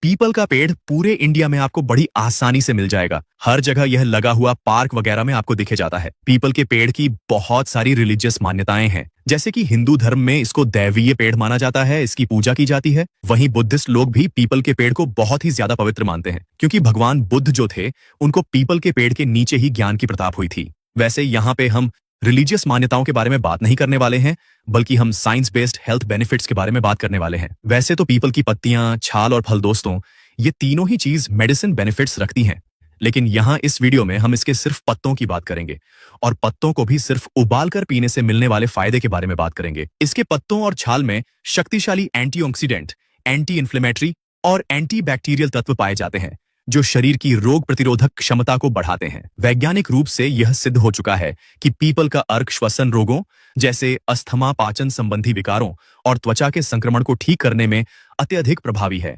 People का पेड़ पूरे इंडिया में आपको बड़ी आसानी से मिल जाएगा। हर जगह यह लगा हुआ पार्क वगैरह में आपको दिखे जाता है। पीपल के पेड़ की बहुत सारी रिलीजियस मान्यताएं हैं, जैसे कि हिंदू धर्म में इसको दैवीय पेड़ माना जाता है, इसकी पूजा की जाती है। वहीं बुद्धिस्ट लोग भी पीपल के पेड़ को बहुत ही ज्यादा पवित्र मानते हैं, क्योंकि भगवान बुद्ध जो थे उनको पीपल के पेड़ के नीचे ही ज्ञान की प्रताप हुई थी। वैसे यहाँ पे हम रिलीजियस मान्यताओं के बारे में बात नहीं करने वाले हैं, बल्कि हम साइंस बेस्ड हेल्थ बेनिफिट्स के बारे में बात करने वाले हैं। वैसे तो पीपल की पत्तियां, छाल और फल दोस्तों, ये तीनों ही चीज मेडिसिन बेनिफिट्स रखती हैं, लेकिन यहाँ इस वीडियो में हम इसके सिर्फ पत्तों की बात करेंगे और पत्तों को भी सिर्फ उबाल कर पीने से मिलने वाले फायदे के बारे में बात करेंगे। इसके पत्तों और छाल में शक्तिशाली एंटीऑक्सीडेंट, एंटी इन्फ्लेमेटरी और एंटी बैक्टीरियल तत्व पाए जाते हैं, जो शरीर की रोग प्रतिरोधक क्षमता को बढ़ाते हैं। वैज्ञानिक रूप से यह सिद्ध हो चुका है कि पीपल का अर्क श्वसन रोगों जैसे अस्थमा, पाचन संबंधी विकारों और त्वचा के संक्रमण को ठीक करने में अत्यधिक प्रभावी है।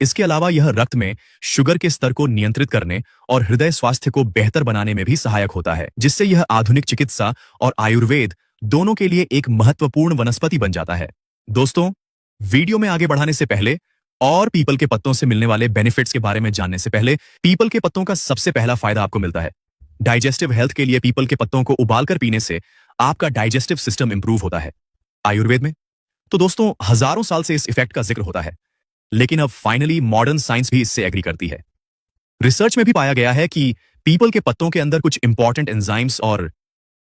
इसके अलावा यह रक्त में शुगर के स्तर को नियंत्रित करने और हृदय स्वास्थ्य को बेहतर बनाने में भी सहायक होता है, जिससे यह आधुनिक चिकित्सा और आयुर्वेद दोनों के लिए एक महत्वपूर्ण वनस्पति बन जाता है। दोस्तों, वीडियो में आगे बढ़ाने से पहले और पीपल के पत्तों से मिलने वाले बेनिफिट्स के बारे में जानने से पहले, पीपल के पत्तों का सबसे पहला फायदा आपको मिलता है डाइजेस्टिव हेल्थ के लिए। पीपल के पत्तों को उबालकर पीने से आपका डाइजेस्टिव सिस्टम इंप्रूव होता है। आयुर्वेद में तो दोस्तों हजारों साल से इस इफेक्ट का जिक्र होता है, लेकिन अब फाइनली मॉडर्न साइंस भी इससे एग्री करती है। रिसर्च में भी पाया गया है कि पीपल के पत्तों के अंदर कुछ इंपॉर्टेंट एंजाइम्स और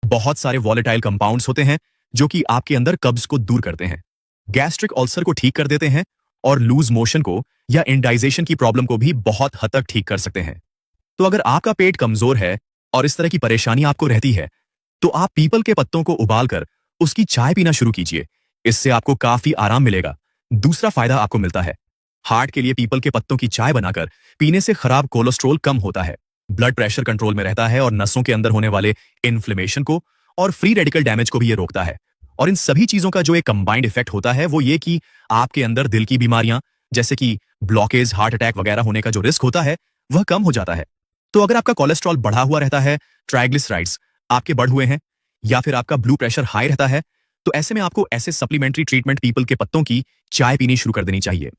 बहुत सारे वॉलेटाइल कंपाउंड्स होते हैं, जो कि आपके अंदर कब्ज को दूर करते हैं, गैस्ट्रिक अल्सर को ठीक कर देते हैं और लूज मोशन को या इंडाइजेशन की प्रॉब्लम को भी बहुत हद तक ठीक कर सकते हैं। तो अगर आपका पेट कमजोर है और इस तरह की परेशानी आपको रहती है, तो आप पीपल के पत्तों को उबालकर उसकी चाय पीना शुरू कीजिए। इससे आपको काफी आराम मिलेगा। दूसरा फायदा आपको मिलता है, हार्ट के लिए पीपल के पत्तों की चाय बनाकर पीने से खराब कोलेस्ट्रॉल कम होता है, ब्लड प्रेशर कंट्रोल में रहता है और नसों के अंदर होने वाले इन्फ्लेमेशन को और फ्री रेडिकल डैमेज को भी ये रोकता है। और इन सभी चीजों का जो एक कंबाइंड इफेक्ट होता है वो ये कि आपके अंदर दिल की बीमारियां जैसे कि ब्लॉकेज, हार्ट अटैक वगैरह होने का जो रिस्क होता है वह कम हो जाता है। तो अगर आपका कोलेस्ट्रॉल बढ़ा हुआ रहता है, ट्राइग्लिसराइड्स आपके बढ़ हुए हैं, या फिर आपका ब्लड प्रेशर हाई रहता है, तो ऐसे में आपको ऐसे सप्लीमेंट्री ट्रीटमेंट पीपल के पत्तों की चाय पीनी शुरू कर देनी चाहिए।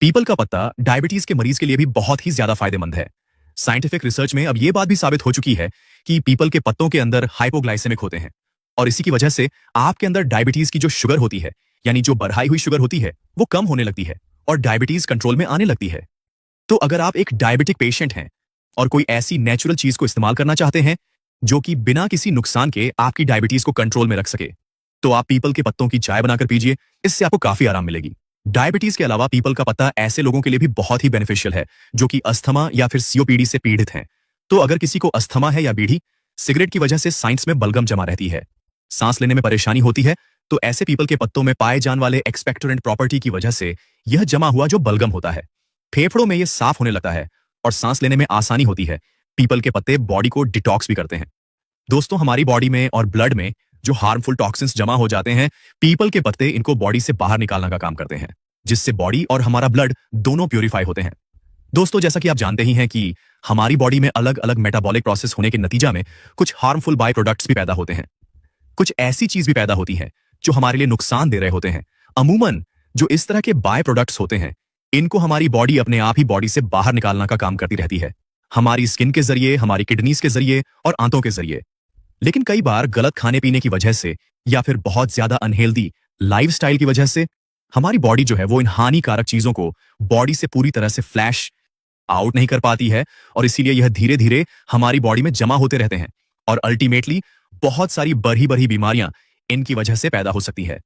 पीपल का पत्ता डायबिटीज के मरीज के लिए भी बहुत ही ज्यादा फायदेमंद है। साइंटिफिक रिसर्च में अब यह बात भी साबित हो चुकी है कि पीपल के पत्तों के अंदर हाइपोग्लाइसेमिक होते हैं, और इसी की वजह से आपके अंदर डायबिटीज की जो शुगर होती है, यानी जो बढ़ाई हुई शुगर होती है, वो कम होने लगती है और डायबिटीज कंट्रोल में आने लगती है। तो अगर आप एक डायबिटिक पेशेंट हैं और कोई ऐसी नेचुरल चीज को इस्तेमाल करना चाहते हैं जो कि बिना किसी नुकसान के आपकी डायबिटीज को कंट्रोल में रख सके, तो आप पीपल के पत्तों की चाय बनाकर पीजिए। इससे आपको काफी आराम मिलेगी। डायबिटीज के अलावा पीपल का पत्ता ऐसे लोगों के लिए भी बहुत ही बेनिफिशियल है जो कि अस्थमा या फिर सीओपीडी से पीड़ित हैं। तो अगर किसी को अस्थमा है या बीड़ी, सिगरेट की वजह से साइंस में बलगम जमा रहती है, सांस लेने में परेशानी होती है, तो ऐसे पीपल के पत्तों में पाए जाने वाले एक्सपेक्टोरेंट प्रॉपर्टी की वजह से यह जमा हुआ जो बलगम होता है, फेफड़ों में यह साफ होने लगता है और सांस लेने में आसानी होती है। पीपल के पत्ते बॉडी को डिटॉक्स भी करते हैं। दोस्तों, हमारी बॉडी में और ब्लड में जो हार्मफुल टॉक्सिन्स जमा हो जाते हैं, पीपल के पत्ते इनको बॉडी से बाहर निकालने का काम करते हैं, जिससे बॉडी और हमारा ब्लड दोनों प्यूरिफाई होते हैं। दोस्तों, जैसा कि आप जानते ही हैं कि हमारी बॉडी में अलग अलग मेटाबॉलिक प्रोसेस होने के नतीजा में कुछ हार्मफुल बाय प्रोडक्ट्स भी पैदा होते हैं। कुछ ऐसी चीज भी पैदा होती है जो हमारे लिए नुकसान दे रहे होते हैं। अमूमन जो इस तरह के बाय प्रोडक्ट्स होते हैं, इनको हमारी बॉडी अपने आप ही बॉडी से बाहर निकालने का काम करती रहती है, हमारी स्किन के जरिए, हमारी किडनीज के जरिए और आंतों के जरिए। लेकिन कई बार गलत खाने पीने की वजह से या फिर बहुत ज्यादा अनहेल्दी लाइफस्टाइल की वजह से हमारी बॉडी जो है वो इन हानिकारक चीजों को बॉडी से पूरी तरह से फ्लैश आउट नहीं कर पाती है, और इसीलिए यह धीरे धीरे हमारी बॉडी में जमा होते रहते हैं और अल्टीमेटली बहुत सारी बढ़ी बढ़ी बीमारियां इनकी वजह से पैदा हो सकती है।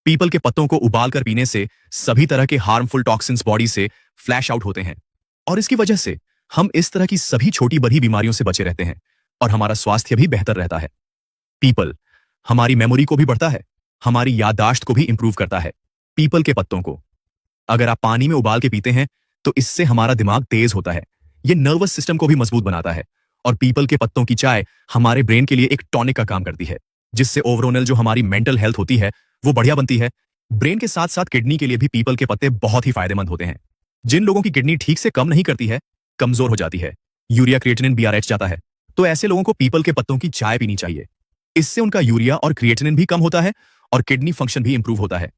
पीपल के पत्तों को उबालकर पीने से सभी तरह के हार्मफुल टॉक्सिन्स बॉडी से फ्लैश आउट होते हैं, और इसकी वजह से हम इस तरह की सभी छोटी बड़ी बीमारियों से बचे रहते हैं और हमारा स्वास्थ्य भी बेहतर रहता है। पीपल हमारी मेमोरी को भी बढ़ता है, हमारी याददाश्त को भी इंप्रूव करता है। पीपल के पत्तों को अगर आप पानी में उबाल के पीते हैं तो इससे हमारा दिमाग तेज होता है, यह नर्वस सिस्टम को भी मजबूत बनाता है, और पीपल के पत्तों की चाय हमारे ब्रेन के लिए एक टॉनिक का काम करती है, जिससे ओवरऑल जो हमारी मेंटल हेल्थ होती है वो बढ़िया बनती है। ब्रेन के साथ साथ किडनी के लिए भी पीपल के पत्ते बहुत ही फायदेमंद होते हैं। जिन लोगों की किडनी ठीक से काम नहीं करती है, कमजोर हो जाती है, यूरिया क्रिएटिनिन बीआरएच जाता है, तो ऐसे लोगों को पीपल के पत्तों की चाय पीनी चाहिए। इससे उनका यूरिया और क्रिएटिनिन भी कम होता है और किडनी फंक्शन भी इंप्रूव होता है।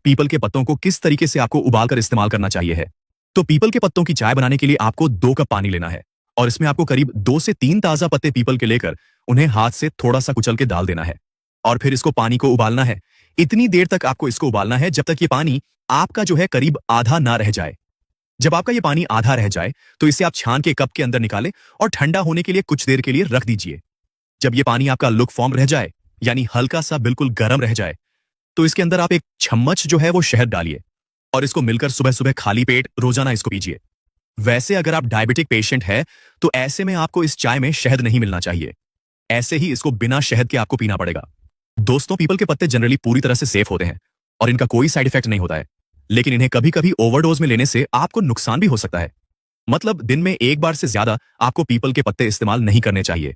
पीपल के पत्तों को किस तरीके से आपको उबालकर इस्तेमाल करना चाहिए है, तो पीपल के पत्तों की चाय बनाने के लिए आपको 2 कप पानी लेना है और इसमें आपको करीब 2 से 3 ताजा पत्ते पीपल के लेकर उन्हें हाथ से थोड़ा सा कुचल के डाल देना है और फिर इसको पानी को उबालना है। इतनी देर तक आपको इसको उबालना है जब तक ये पानी आपका जो है करीब आधा ना रह जाए। जब आपका ये पानी आधा रह जाए तो इसे आप छान के कप के अंदर निकालें और ठंडा होने के लिए कुछ देर के लिए रख दीजिए। जब ये पानी आपका लुक फॉर्म रह जाए यानी हल्का सा बिल्कुल गर्म रह जाए तो इसके अंदर आप एक चम्मच जो है वो शहद डालिए और इसको मिलकर सुबह सुबह खाली पेट रोजाना इसको पीजिए। वैसे अगर आप डायबिटिक पेशेंट है तो ऐसे में आपको इस चाय में शहद नहीं मिलना चाहिए। ऐसे ही इसको बिना शहद के आपको पीना पड़ेगा। दोस्तों, पीपल के पत्ते जनरली पूरी तरह से सेफ होते हैं और इनका कोई साइड इफेक्ट नहीं होता है, लेकिन इन्हें कभी कभी ओवरडोज में लेने से आपको नुकसान भी हो सकता है। मतलब दिन में एक बार से ज्यादा आपको पीपल के पत्ते इस्तेमाल नहीं करने चाहिए।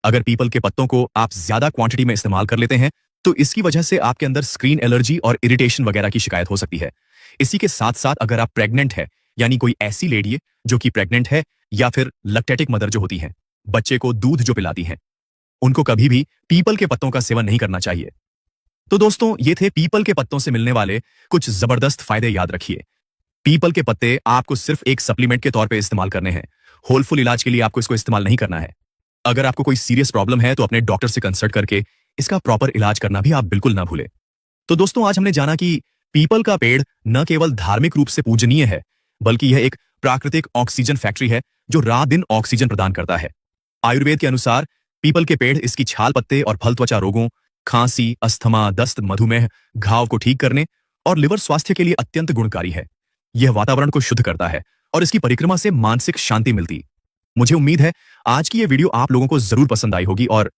अगर पीपल के पत्तों को आप ज्यादा क्वांटिटी में इस्तेमाल कर लेते हैं तो इसकी वजह से आपके अंदर स्क्रीन एलर्जी और इरिटेशन वगैरह की शिकायत हो सकती है। इसी के साथ साथ अगर आप प्रेग्नेंट है यानी कोई ऐसी लेडी है जो कि प्रेग्नेंट है या फिर लैक्टेटिक मदर जो होती हैं, बच्चे को दूध जो पिलाती हैं, उनको कभी भी पीपल के पत्तों का सेवन नहीं करना चाहिए। तो दोस्तों, ये थे पीपल के पत्तों से मिलने वाले कुछ जबरदस्त फायदे। याद रखिए, पीपल के पत्ते आपको सिर्फ एक सप्लीमेंट के तौर पे इस्तेमाल करने हैं। होलफुल इलाज के लिए आपको इसको इस्तेमाल नहीं करना है। अगर आपको कोई सीरियस प्रॉब्लम है तो अपने डॉक्टर से कंसल्ट करके इसका प्रॉपर इलाज करना भी आप बिल्कुल ना भूलें। तो दोस्तों, आज हमने जाना कि पीपल का पेड़ न केवल धार्मिक रूप से पूजनीय है बल्कि यह एक प्राकृतिक ऑक्सीजन फैक्ट्री है जो रात दिन ऑक्सीजन प्रदान करता है। आयुर्वेद के अनुसार पीपल के पेड़ इसकी छाल, पत्ते और फल त्वचा रोगों, खांसी, अस्थमा, दस्त, मधुमेह, घाव को ठीक करने और लिवर स्वास्थ्य के लिए अत्यंत गुणकारी है। यह वातावरण को शुद्ध करता है और इसकी परिक्रमा से मानसिक शांति मिलती। मुझे उम्मीद है आज की यह वीडियो आप लोगों को जरूर पसंद आई होगी और